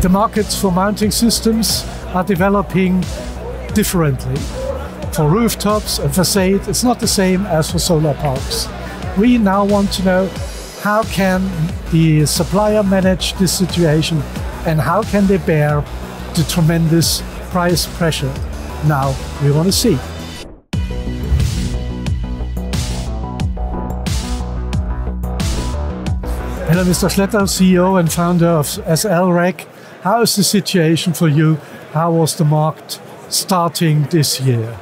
The markets for mounting systems are developing differently. For rooftops and facades, it's not the same as for solar parks. We now want to know how can the supplier manage this situation and how can they bear the tremendous price pressure. Now we want to see. Hello, Mr. Schletter, CEO and founder of SLREC. How is the situation for you? How was the market starting this year?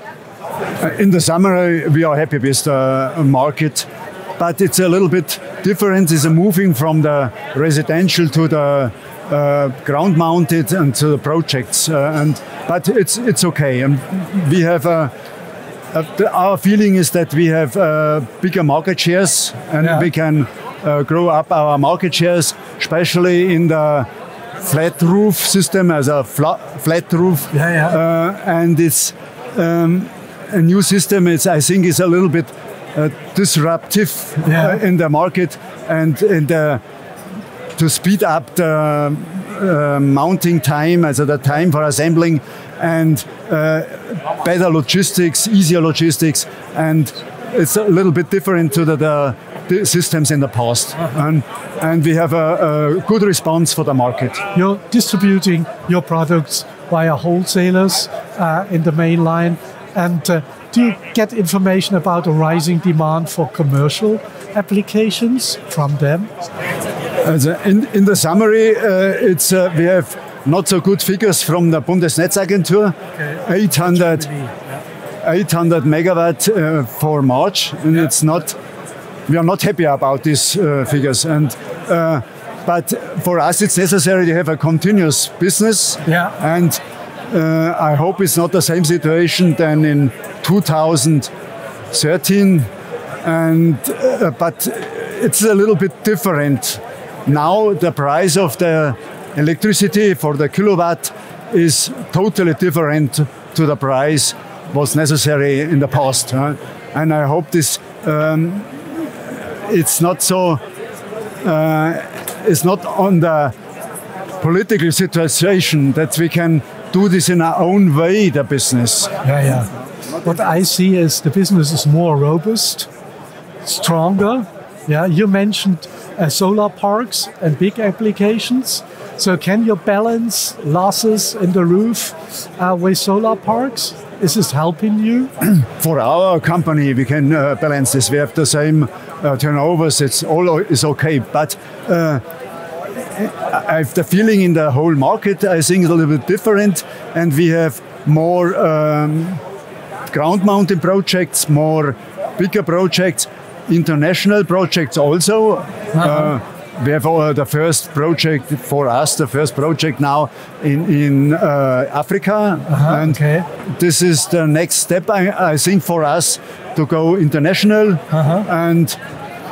In the summary, we are happy with the market, but it's a little bit different. It's moving from the residential to the ground-mounted and to the projects. But it's okay. We have our feeling is that we have bigger market shares, and we can grow up our market shares, especially in the flat roof system as a flat roof. And it's a new system. I think is a little bit disruptive in the market and to speed up the mounting time, also the time for assembling, and better logistics, easier logistics, and it's a little bit different to the systems in the past. And we have a good response for the market. You're distributing your products via wholesalers in the main line, and do you get information about a rising demand for commercial applications from them? In the summary, we have not so good figures from the Bundesnetzagentur, 800 megawatt for March, and we are not happy about these figures. But for us, it's necessary to have a continuous business, and I hope it's not the same situation than in 2013, but it's a little bit different. Now the price of the electricity for the kilowatt is totally different to the price was necessary in the past. And I hope this it's not so it's not on the political situation that we can do this in our own way, the business. What I see is the business is more robust, stronger. You mentioned solar parks and big applications. So can you balance losses in the roof with solar parks? Is this helping you? For our company, we can balance this. We have the same turnovers. It's okay. But I have the feeling in the whole market, I think it's a little bit different. And we have more ground-mounted projects, more bigger projects, international projects also. We have the first project for us, the first project now in Africa. And this is the next step, I think, for us to go international. And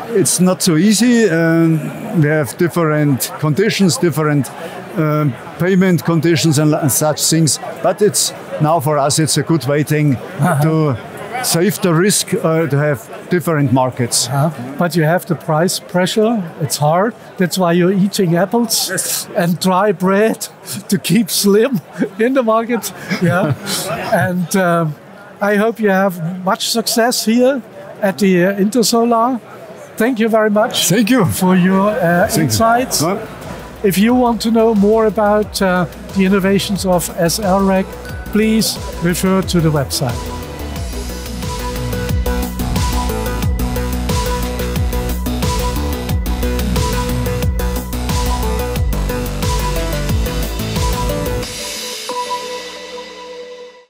it's not so easy. We have different conditions, different payment conditions and such things. But it's now for us, it's a good waiting to save the risk to have different markets. But you have the price pressure. It's hard. That's why you're eating apples and dry bread to keep slim in the market. And I hope you have much success here at the Intersolar. Thank you very much. Thank you for your insights. If you want to know more about the innovations of SLREC, please refer to the website.